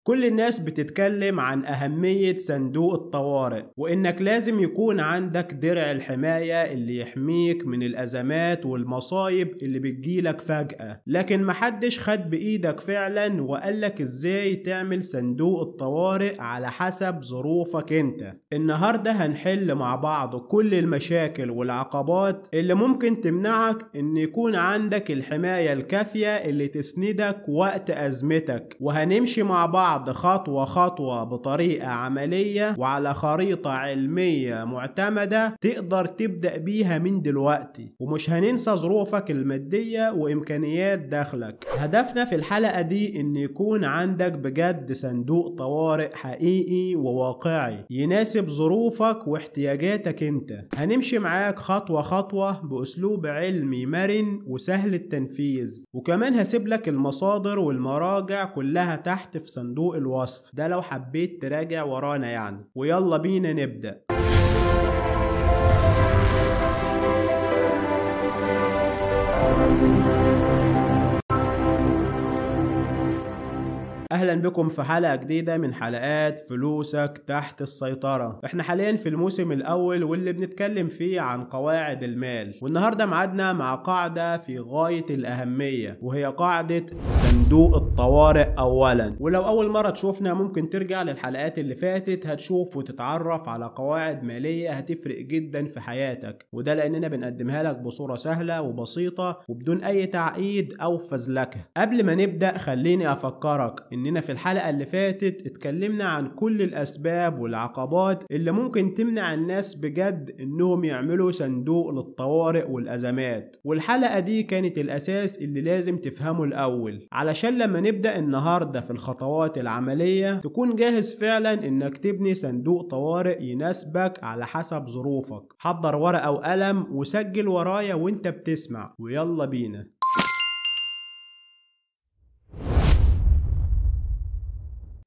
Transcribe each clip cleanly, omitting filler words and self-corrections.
كل الناس بتتكلم عن أهمية صندوق الطوارئ وإنك لازم يكون عندك درع الحماية اللي يحميك من الأزمات والمصايب اللي بتجيلك فجأة، لكن محدش خد بإيدك فعلا وقالك إزاي تعمل صندوق الطوارئ على حسب ظروفك انت. النهاردة هنحل مع بعض كل المشاكل والعقبات اللي ممكن تمنعك إن يكون عندك الحماية الكافية اللي تسندك وقت أزمتك، وهنمشي مع بعض خطوة خطوة بطريقة عملية وعلى خريطة علمية معتمدة تقدر تبدأ بيها من دلوقتي، ومش هننسى ظروفك المادية وإمكانيات دخلك. هدفنا في الحلقة دي إن يكون عندك بجد صندوق طوارئ حقيقي وواقعي يناسب ظروفك واحتياجاتك انت. هنمشي معاك خطوة خطوة بأسلوب علمي مرن وسهل التنفيذ، وكمان هسيب لك المصادر والمراجع كلها تحت في صندوق الوصف ده لو حبيت تراجع ورانا يعني. ويلا بينا نبدأ. اهلا بكم في حلقة جديدة من حلقات فلوسك تحت السيطرة. احنا حاليا في الموسم الاول واللي بنتكلم فيه عن قواعد المال، والنهاردة معادنا مع قاعدة في غاية الاهمية وهي قاعدة صندوق الطوارئ اولا. ولو اول مرة تشوفنا ممكن ترجع للحلقات اللي فاتت، هتشوف وتتعرف على قواعد مالية هتفرق جدا في حياتك، وده لاننا بنقدمها لك بصورة سهلة وبسيطة وبدون اي تعقيد او فزلكة. قبل ما نبدأ خليني افكرك إننا في الحلقة اللي فاتت اتكلمنا عن كل الأسباب والعقبات اللي ممكن تمنع الناس بجد إنهم يعملوا صندوق للطوارئ والأزمات، والحلقة دي كانت الأساس اللي لازم تفهمه الأول علشان لما نبدأ النهاردة في الخطوات العملية تكون جاهز فعلا إنك تبني صندوق طوارئ يناسبك على حسب ظروفك. حضر ورقة وقلم وسجل ورايا وانت بتسمع، ويلا بينا.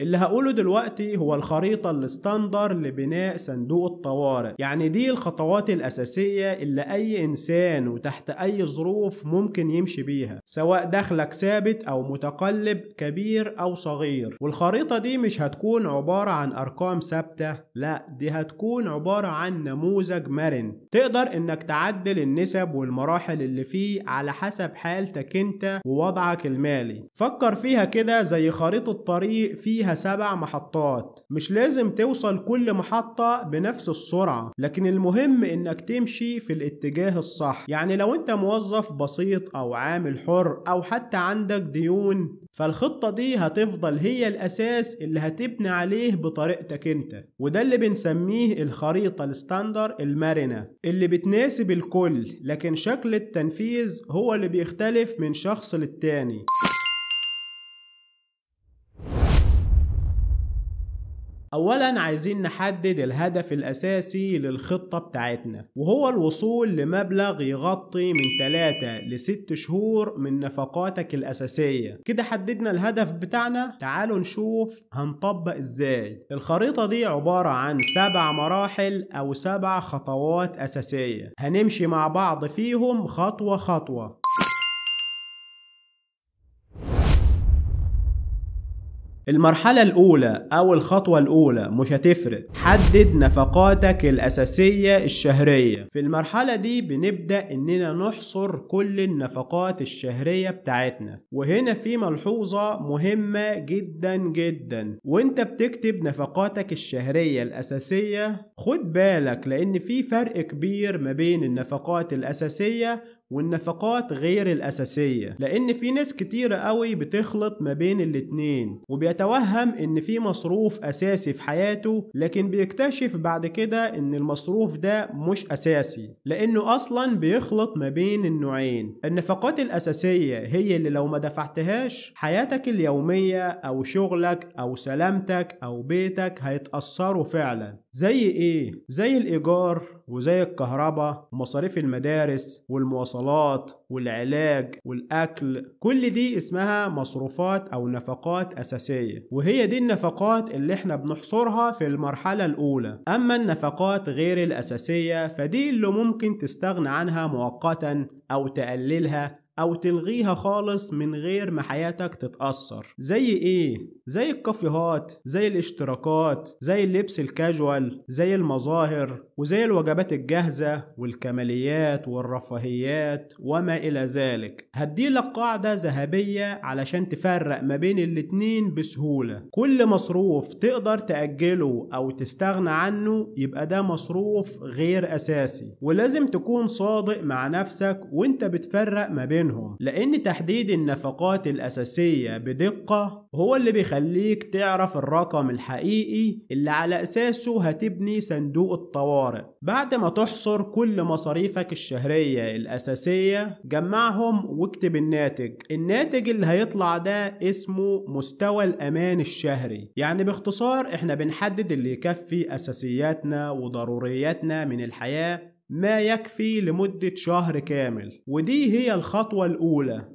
اللي هقوله دلوقتي هو الخريطة الستاندر لبناء صندوق الطوارئ، يعني دي الخطوات الأساسية اللي أي إنسان وتحت أي ظروف ممكن يمشي بيها، سواء دخلك ثابت أو متقلب، كبير أو صغير. والخريطة دي مش هتكون عبارة عن أرقام ثابتة، لا دي هتكون عبارة عن نموذج مرن تقدر إنك تعدل النسب والمراحل اللي فيه على حسب حالتك انت ووضعك المالي. فكر فيها كده زي خريطة طريق فيها 7 محطات، مش لازم توصل كل محطة بنفس السرعة، لكن المهم انك تمشي في الاتجاه الصح. يعني لو انت موظف بسيط او عامل حر او حتى عندك ديون، فالخطة دي هتفضل هي الأساس اللي هتبني عليه بطريقتك انت، وده اللي بنسميه الخريطة الستاندر المرنة اللي بتناسب الكل، لكن شكل التنفيذ هو اللي بيختلف من شخص للتاني. اولا عايزين نحدد الهدف الاساسي للخطة بتاعتنا، وهو الوصول لمبلغ يغطي من 3 ل 6 شهور من نفقاتك الاساسية. كده حددنا الهدف بتاعنا، تعالوا نشوف هنطبق ازاي. الخريطة دي عبارة عن 7 مراحل او 7 خطوات اساسية هنمشي مع بعض فيهم خطوة خطوة. المرحلة الأولى أو الخطوة الأولى مش هتفرق، حدد نفقاتك الأساسية الشهرية. في المرحلة دي بنبدأ إننا نحصر كل النفقات الشهرية بتاعتنا، وهنا في ملحوظة مهمة جدا جدا، وانت بتكتب نفقاتك الشهرية الأساسية خد بالك لأن في فرق كبير ما بين النفقات الأساسية والنفقات غير الأساسية، لأن في ناس كتيرة قوي بتخلط ما بين الاتنين وبيتوهم إن في مصروف أساسي في حياته، لكن بيكتشف بعد كده إن المصروف ده مش أساسي لأنه أصلا بيخلط ما بين النوعين. النفقات الأساسية هي اللي لو ما دفعتهاش حياتك اليومية أو شغلك أو سلامتك أو بيتك هيتأثروا فعلا. زي إيه؟ زي الإيجار وزي الكهرباء ومصاريف المدارس والمواصلات والعلاج والأكل، كل دي اسمها مصروفات أو نفقات أساسية، وهي دي النفقات اللي احنا بنحصرها في المرحلة الأولى. أما النفقات غير الأساسية فدي اللي ممكن تستغنى عنها مؤقتا أو تقللها أو تلغيها خالص من غير ما حياتك تتأثر. زي إيه؟ زي الكافيهات، زي الاشتراكات، زي اللبس الكاجوال، زي المظاهر، وزي الوجبات الجاهزة والكماليات والرفاهيات وما إلى ذلك. هديلك قاعدة ذهبية علشان تفرق ما بين الاتنين بسهولة: كل مصروف تقدر تأجله أو تستغنى عنه يبقى ده مصروف غير أساسي. ولازم تكون صادق مع نفسك وانت بتفرق ما بينهم، لأن تحديد النفقات الأساسية بدقة هو اللي بيخليك تعرف الرقم الحقيقي اللي على أساسه هتبني صندوق الطوارئ. بعد ما تحصر كل مصاريفك الشهرية الأساسية جمعهم واكتب الناتج اللي هيطلع ده اسمه مستوى الأمان الشهري. يعني باختصار احنا بنحدد اللي يكفي أساسياتنا وضرورياتنا من الحياة، ما يكفي لمدة شهر كامل، ودي هي الخطوة الأولى.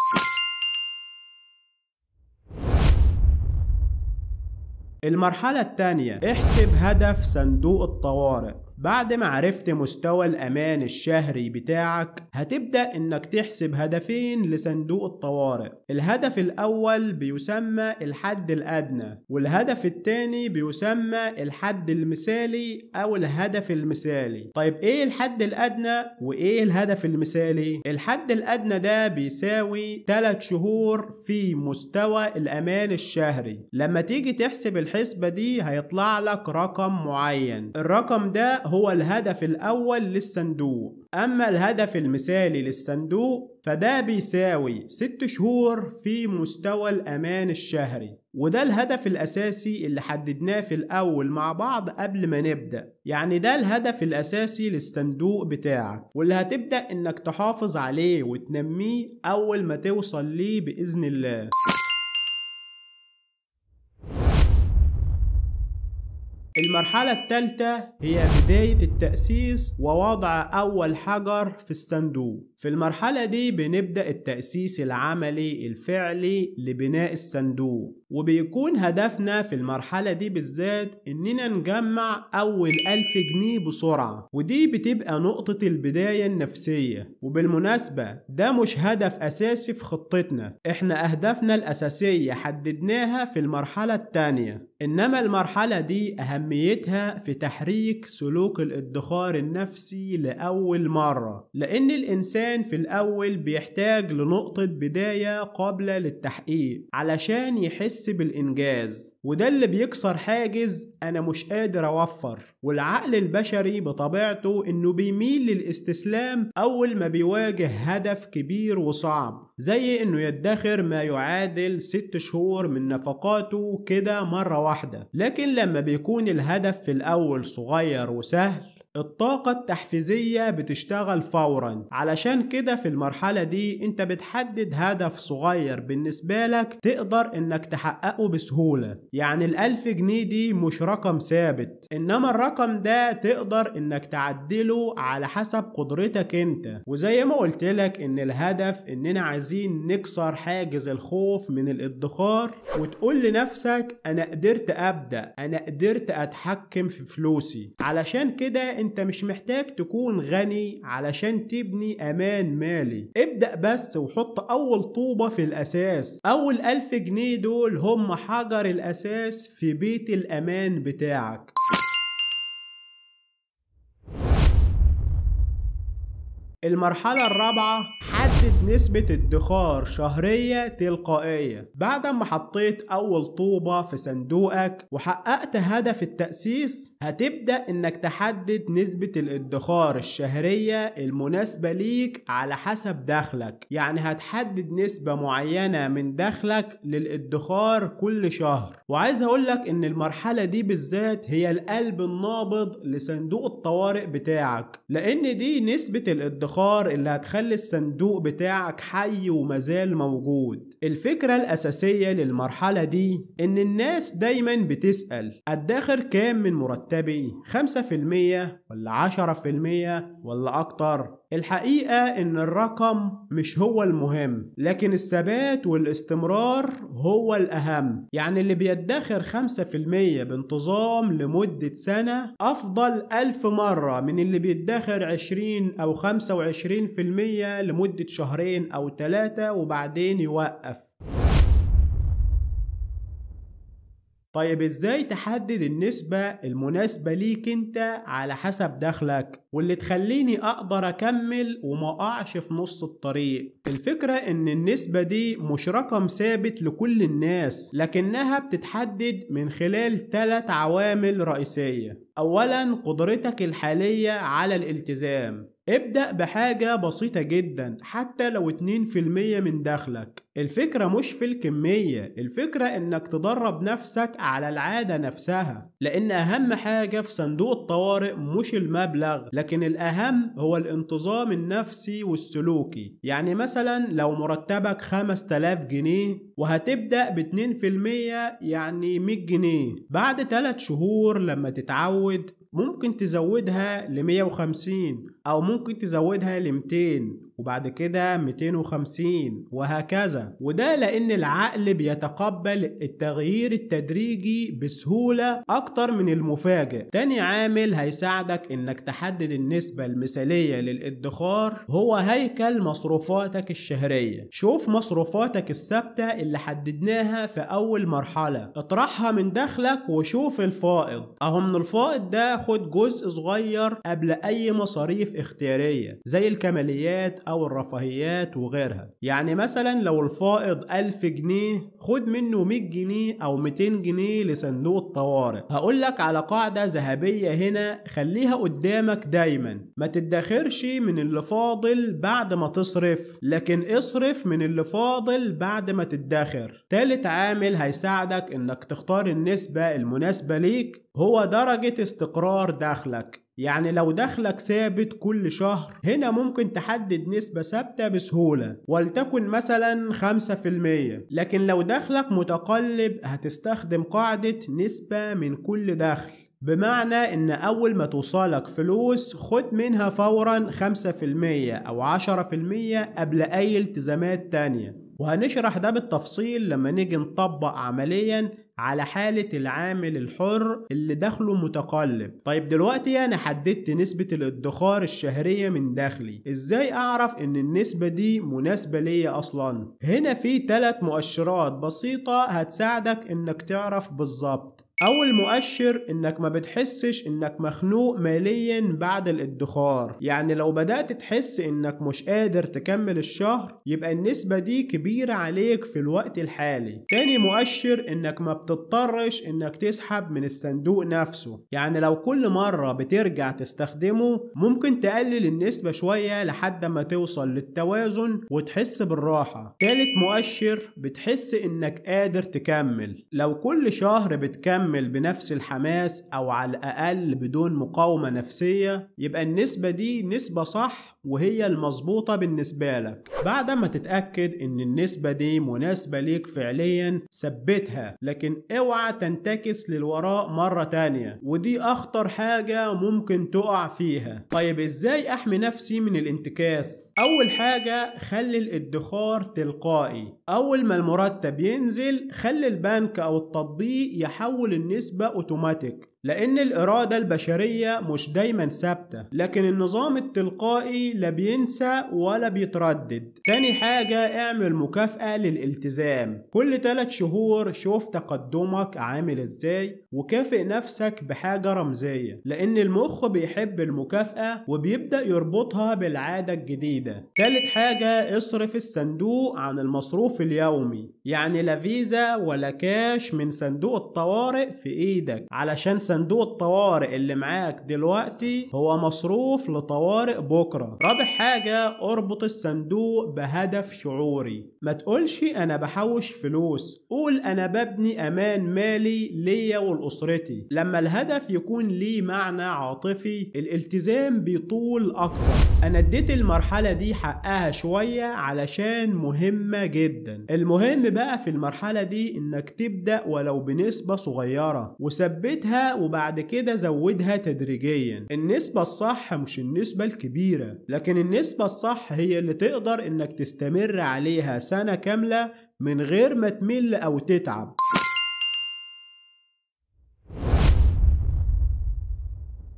المرحلة التانية: احسب هدف صندوق الطوارئ. بعد ما عرفت مستوى الأمان الشهري بتاعك هتبدأ إنك تحسب هدفين لصندوق الطوارئ. الهدف الأول بيسمى الحد الأدنى، والهدف التاني بيسمى الحد المثالي أو الهدف المثالي. طيب إيه الحد الأدنى وإيه الهدف المثالي؟ الحد الأدنى ده بيساوي 3 شهور في مستوى الأمان الشهري. لما تيجي تحسب الحسبة دي هيطلع لك رقم معين، الرقم ده هو الهدف الأول للصندوق. أما الهدف المثالي للصندوق فده بيساوي 6 شهور في مستوى الأمان الشهري، وده الهدف الأساسي اللي حددناه في الأول مع بعض قبل ما نبدأ. يعني ده الهدف الأساسي للصندوق بتاعك، واللي هتبدأ إنك تحافظ عليه وتنميه أول ما توصل ليه بإذن الله. المرحلة الثالثة هي بداية التأسيس ووضع أول حجر في الصندوق. في المرحلة دي بنبدأ التأسيس العملي الفعلي لبناء الصندوق، وبيكون هدفنا في المرحلة دي بالذات إننا نجمع أول 1000 جنيه بسرعة، ودي بتبقى نقطة البداية النفسية. وبالمناسبة ده مش هدف أساسي في خطتنا، إحنا أهدافنا الأساسية حددناها في المرحلة الثانية، إنما المرحلة دي أهميتها في تحريك سلوك الادخار النفسي لأول مرة، لأن الإنسان في الأول بيحتاج لنقطة بداية قابلة للتحقيق علشان يحس بالإنجاز، وده اللي بيكسر حاجز أنا مش قادر أوفر. والعقل البشري بطبيعته إنه بيميل للاستسلام أول ما بيواجه هدف كبير وصعب، زي إنه يدخر ما يعادل 6 شهور من نفقاته كده مرة واحدة. لكن لما بيكون الهدف في الأول صغير وسهل الطاقة التحفيزية بتشتغل فورا. علشان كده في المرحلة دي انت بتحدد هدف صغير بالنسبة لك تقدر انك تحققه بسهولة. يعني ال1000 جنيه دي مش رقم ثابت، انما الرقم ده تقدر انك تعدله على حسب قدرتك انت. وزي ما قلت لك ان الهدف اننا عايزين نكسر حاجز الخوف من الادخار، وتقول لنفسك انا قدرت ابدأ، انا قدرت اتحكم في فلوسي. علشان كده انت مش محتاج تكون غني علشان تبني امان مالي، ابدأ بس وحط اول طوبة في الاساس. اول 1000 جنيه دول هم حجر الاساس في بيت الامان بتاعك. المرحلة الرابعة: حدد نسبة ادخار شهرية تلقائية. بعد ما حطيت أول طوبة في صندوقك وحققت هدف التأسيس هتبدأ إنك تحدد نسبة الادخار الشهرية المناسبة ليك على حسب دخلك. يعني هتحدد نسبة معينة من دخلك للادخار كل شهر. وعايز أقولك إن المرحلة دي بالذات هي القلب النابض لصندوق الطوارئ بتاعك، لأن دي نسبة الادخار اللي هتخلي الصندوق بتاعك حي ومازال موجود. الفكرة الأساسية للمرحلة دي إن الناس دايما بتسأل أدخر كام من مرتبي؟ 5% ولا 10% ولا أكتر؟ الحقيقة ان الرقم مش هو المهم، لكن الثبات والاستمرار هو الأهم. يعني اللي بيدخر 5% بانتظام لمدة سنة أفضل 1000 مرة من اللي بيدخر 20 أو 25% لمدة شهرين أو 3 وبعدين يوقف. طيب ازاي تحدد النسبة المناسبة ليك انت على حسب دخلك واللي تخليني اقدر اكمل وما اقعش في نص الطريق؟ الفكرة ان النسبة دي مش رقم ثابت لكل الناس، لكنها بتتحدد من خلال 3 عوامل رئيسية. اولا، قدرتك الحالية على الالتزام. ابدأ بحاجة بسيطة جدا حتى لو 2% من دخلك. الفكرة مش في الكمية، الفكرة انك تدرب نفسك على العادة نفسها، لان اهم حاجة في صندوق الطوارئ مش المبلغ، لكن الاهم هو الانتظام النفسي والسلوكي. يعني مثلا لو مرتبك 5000 جنيه وهتبدأ ب2%، يعني 100 جنيه. بعد 3 شهور لما تتعود ممكن تزودها ل150 أو ممكن تزودها ل200 وبعد كده 250 وهكذا. وده لأن العقل بيتقبل التغيير التدريجي بسهولة أكتر من المفاجئ. تاني عامل هيساعدك إنك تحدد النسبة المثالية للادخار هو هيكل مصروفاتك الشهرية. شوف مصروفاتك الثابتة اللي حددناها في أول مرحلة، اطرحها من دخلك وشوف الفائض. أهو من الفائض ده خد جزء صغير قبل أي مصاريف اختيارية زي الكماليات أو الرفاهيات وغيرها. يعني مثلا لو الفائض 1000 جنيه خد منه 100 جنيه أو 200 جنيه لصندوق الطوارئ. هقولك على قاعدة ذهبية هنا خليها قدامك دايما: ما تدخرش من اللي فاضل بعد ما تصرف، لكن اصرف من اللي فاضل بعد ما تدخر. تالت عامل هيساعدك انك تختار النسبة المناسبة ليك هو درجة استقرار دخلك. يعني لو دخلك ثابت كل شهر، هنا ممكن تحدد نسبة ثابتة بسهولة ولتكن مثلا 5%. لكن لو دخلك متقلب هتستخدم قاعدة نسبة من كل دخل، بمعنى ان اول ما توصلك فلوس خد منها فورا 5% او 10% قبل اي التزامات تانية. وهنشرح ده بالتفصيل لما نيجي نطبق عمليا على حالة العامل الحر اللي دخله متقلب. طيب دلوقتي انا حددت نسبة الادخار الشهرية من دخلي، ازاي اعرف ان النسبة دي مناسبة ليا اصلا؟ هنا في 3 مؤشرات بسيطة هتساعدك انك تعرف بالظبط. اول مؤشر انك ما بتحسش انك مخنوق ماليا بعد الادخار. يعني لو بدأت تحس انك مش قادر تكمل الشهر يبقى النسبة دي كبيرة عليك في الوقت الحالي. تاني مؤشر انك ما بتضطرش انك تسحب من الصندوق نفسه. يعني لو كل مرة بترجع تستخدمه ممكن تقلل النسبة شوية لحد ما توصل للتوازن وتحس بالراحة. تالت مؤشر بتحس انك قادر تكمل. لو كل شهر بتكمل بنفس الحماس او على الاقل بدون مقاومة نفسية يبقى النسبة دي نسبة صح وهي المظبوطة بالنسبة لك. بعد ما تتأكد ان النسبة دي مناسبة ليك فعليا ثبتها، لكن اوعى تنتكس للوراء مرة تانية، ودي اخطر حاجة ممكن تقع فيها. طيب ازاي احمي نفسي من الانتكاس؟ اول حاجة خلي الادخار تلقائي. اول ما المرتب ينزل خلي البنك او التطبيق يحول النسبة اوتوماتيك، لأن الإرادة البشرية مش دايما ثابتة، لكن النظام التلقائي لا بينسى ولا بيتردد. تاني حاجة اعمل مكافأة للالتزام. كل 3 شهور شوف تقدمك عامل ازاي وكافئ نفسك بحاجة رمزية، لأن المخ بيحب المكافأة وبيبدأ يربطها بالعادة الجديدة. تالت حاجة اصرف الصندوق عن المصروف اليومي. يعني لا فيزا ولا كاش من صندوق الطوارئ في ايدك، علشان صندوق الطوارئ اللي معاك دلوقتي هو مصروف لطوارئ بكرة. رابع حاجة اربط الصندوق بهدف شعوري. ما تقولش انا بحوش فلوس، قول انا ببني امان مالي ليا ولأسرتي. لما الهدف يكون ليه معنى عاطفي الالتزام بيطول اكتر. انا اديت المرحلة دي حقها شوية علشان مهمة جدا. المهم بقى في المرحلة دي انك تبدأ ولو بنسبة صغيرة. صغيرة وثبتها وبعد كده زودها تدريجيا. النسبة الصح مش النسبة الكبيرة، لكن النسبة الصح هي اللي تقدر انك تستمر عليها سنة كاملة من غير ما تمل او تتعب.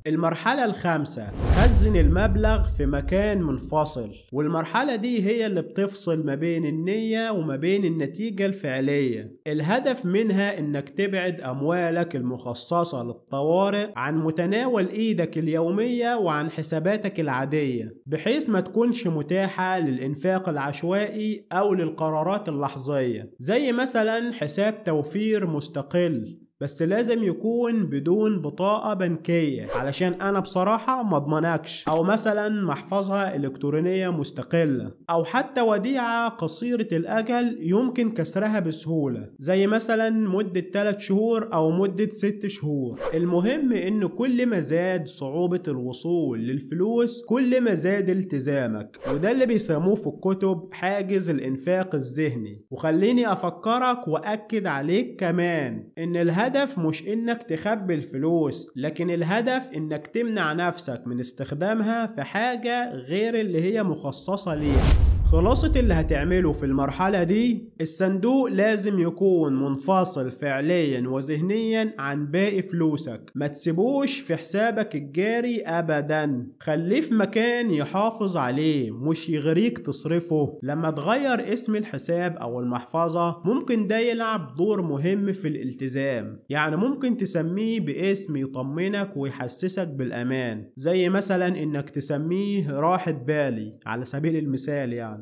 المرحلة الخامسة، خزن المبلغ في مكان منفصل. والمرحلة دي هي اللي بتفصل ما بين النية وما بين النتيجة الفعلية. الهدف منها انك تبعد اموالك المخصصة للطوارئ عن متناول ايدك اليومية وعن حساباتك العادية، بحيث ما تكونش متاحة للانفاق العشوائي او للقرارات اللحظية، زي مثلا حساب توفير مستقل، بس لازم يكون بدون بطاقة بنكية علشان انا بصراحة مضمنكش، او مثلا محفظة الكترونية مستقلة، او حتى وديعة قصيرة الاجل يمكن كسرها بسهولة، زي مثلا مدة 3 شهور او مدة 6 شهور. المهم ان كل ما زاد صعوبة الوصول للفلوس كل ما زاد التزامك، وده اللي بيسموه في الكتب حاجز الانفاق الذهني. وخليني افكرك واكد عليك كمان ان الهدف مش انك تخبي الفلوس، لكن الهدف انك تمنع نفسك من استخدامها في حاجة غير اللي هي مخصصة ليها. خلاصة اللي هتعمله في المرحلة دي، الصندوق لازم يكون منفصل فعليا وذهنيا عن باقي فلوسك. ما تسيبوش في حسابك الجاري ابدا، خليه في مكان يحافظ عليه مش يغريك تصرفه. لما تغير اسم الحساب او المحفظة ممكن ده يلعب دور مهم في الالتزام. يعني ممكن تسميه باسم يطمنك ويحسسك بالامان، زي مثلا انك تسميه راحة بالي على سبيل المثال يعني.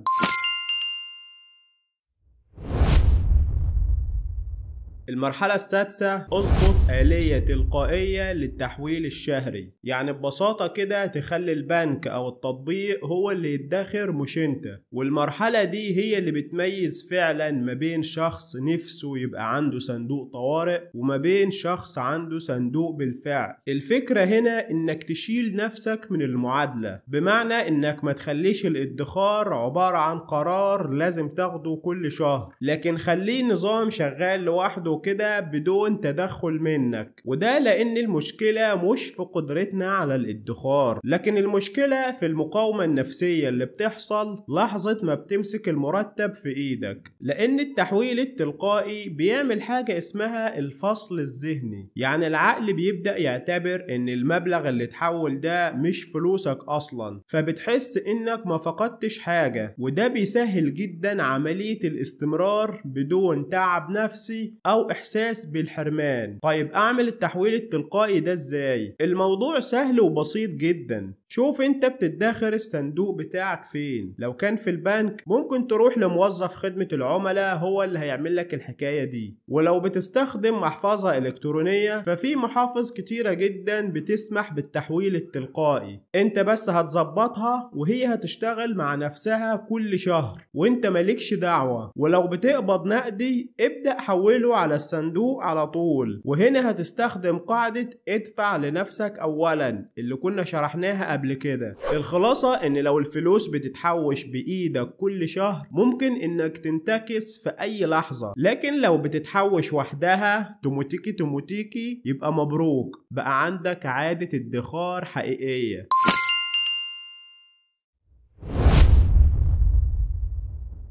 المرحلة السادسة، اظبط آلية تلقائية للتحويل الشهري. يعني ببساطة كده تخلي البنك أو التطبيق هو اللي يدخر مش انت. والمرحلة دي هي اللي بتميز فعلا ما بين شخص نفسه يبقى عنده صندوق طوارئ وما بين شخص عنده صندوق بالفعل. الفكرة هنا انك تشيل نفسك من المعادلة، بمعنى انك ما تخليش الادخار عبارة عن قرار لازم تاخده كل شهر، لكن خليه نظام شغال لوحده كده بدون تدخل منك. وده لان المشكلة مش في قدرتنا على الادخار، لكن المشكلة في المقاومة النفسية اللي بتحصل لحظة ما بتمسك المرتب في ايدك. لان التحويل التلقائي بيعمل حاجة اسمها الفصل الذهني. يعني العقل بيبدأ يعتبر ان المبلغ اللي اتحول ده مش فلوسك اصلا، فبتحس انك ما فقدتش حاجة، وده بيسهل جدا عملية الاستمرار بدون تعب نفسي او احساس بالحرمان. طيب اعمل التحويل التلقائي ده ازاي؟ الموضوع سهل وبسيط جدا. شوف انت بتدخر الصندوق بتاعك فين. لو كان في البنك ممكن تروح لموظف خدمة العملاء هو اللي هيعمل لك الحكاية دي. ولو بتستخدم محفظة الكترونية ففي محافظ كتيرة جدا بتسمح بالتحويل التلقائي. انت بس هتظبطها وهي هتشتغل مع نفسها كل شهر وانت مالكش دعوة. ولو بتقبض نقدي ابدأ حوله على الصندوق على طول. وهنا هتستخدم قاعدة ادفع لنفسك اولا اللي كنا شرحناها قبل كده. الخلاصة ان لو الفلوس بتتحوش بايدك كل شهر ممكن انك تنتكس في اي لحظة، لكن لو بتتحوش وحدها توموتيكي يبقى مبروك، بقى عندك عادة ادخار حقيقية.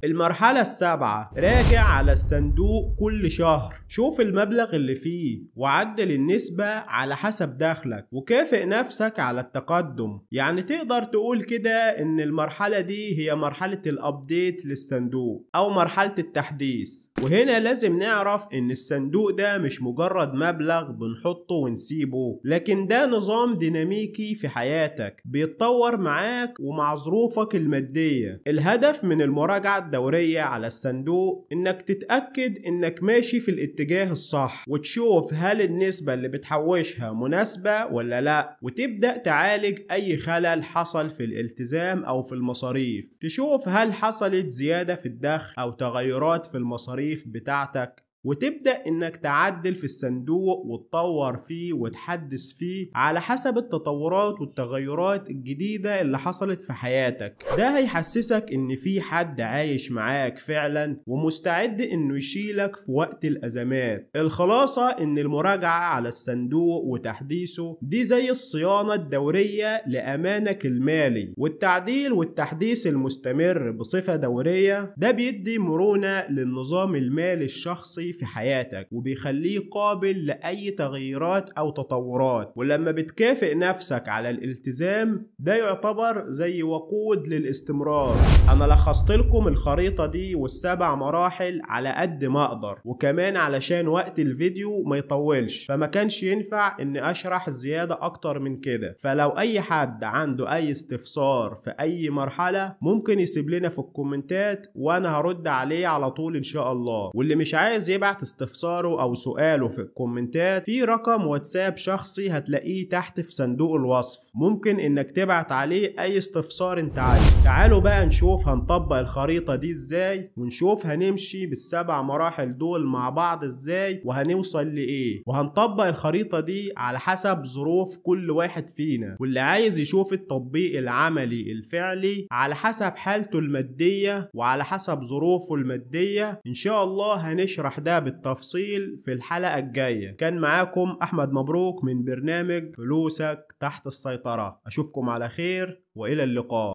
المرحلة السابعة، راجع على الصندوق كل شهر. شوف المبلغ اللي فيه وعدل النسبة على حسب دخلك وكافئ نفسك على التقدم. يعني تقدر تقول كده ان المرحلة دي هي مرحلة الابديت للصندوق او مرحلة التحديث. وهنا لازم نعرف ان الصندوق ده مش مجرد مبلغ بنحطه ونسيبه، لكن ده نظام ديناميكي في حياتك بيتطور معاك ومع ظروفك المادية. الهدف من المراجعة الدورية على الصندوق انك تتأكد انك ماشي في الاتجاه الصح، وتشوف هل النسبة اللي بتحوشها مناسبة ولا لا، وتبدأ تعالج اي خلل حصل في الالتزام او في المصاريف. تشوف هل حصلت زيادة في الدخل او تغيرات في المصاريف بتاعتك. وتبدأ انك تعدل في الصندوق وتطور فيه وتحدث فيه على حسب التطورات والتغيرات الجديدة اللي حصلت في حياتك. ده هيحسسك ان في حد عايش معاك فعلا ومستعد انه يشيلك في وقت الازمات. الخلاصة ان المراجعة على الصندوق وتحديثه دي زي الصيانة الدورية لأمانك المالي، والتعديل والتحديث المستمر بصفة دورية ده بيدي مرونة للنظام المالي الشخصي في حياتك وبيخليه قابل لأي تغييرات أو تطورات. ولما بتكافئ نفسك على الالتزام ده يعتبر زي وقود للاستمرار. أنا لخصت لكم الخريطة دي والسبع مراحل على قد ما أقدر، وكمان علشان وقت الفيديو ما يطولش فما كانش ينفع إني أشرح زيادة أكتر من كده. فلو أي حد عنده أي استفسار في أي مرحلة ممكن يسيب لنا في الكومنتات وأنا هرد عليه على طول إن شاء الله. واللي مش عايز يبعت استفساره أو سؤاله في الكومنتات في رقم واتساب شخصي هتلاقيه تحت في صندوق الوصف، ممكن إنك تبعت عليه أي استفسار أنت عايز. تعالوا بقى نشوف هنطبق الخريطة دي إزاي، ونشوف هنمشي بالسبع مراحل دول مع بعض إزاي وهنوصل لإيه. وهنطبق الخريطة دي على حسب ظروف كل واحد فينا، واللي عايز يشوف التطبيق العملي الفعلي على حسب حالته المادية وعلى حسب ظروفه المادية إن شاء الله هنشرح ده بالتفصيل في الحلقة الجاية. كان معاكم أحمد مبروك من برنامج فلوسك تحت السيطرة. أشوفكم على خير وإلى اللقاء.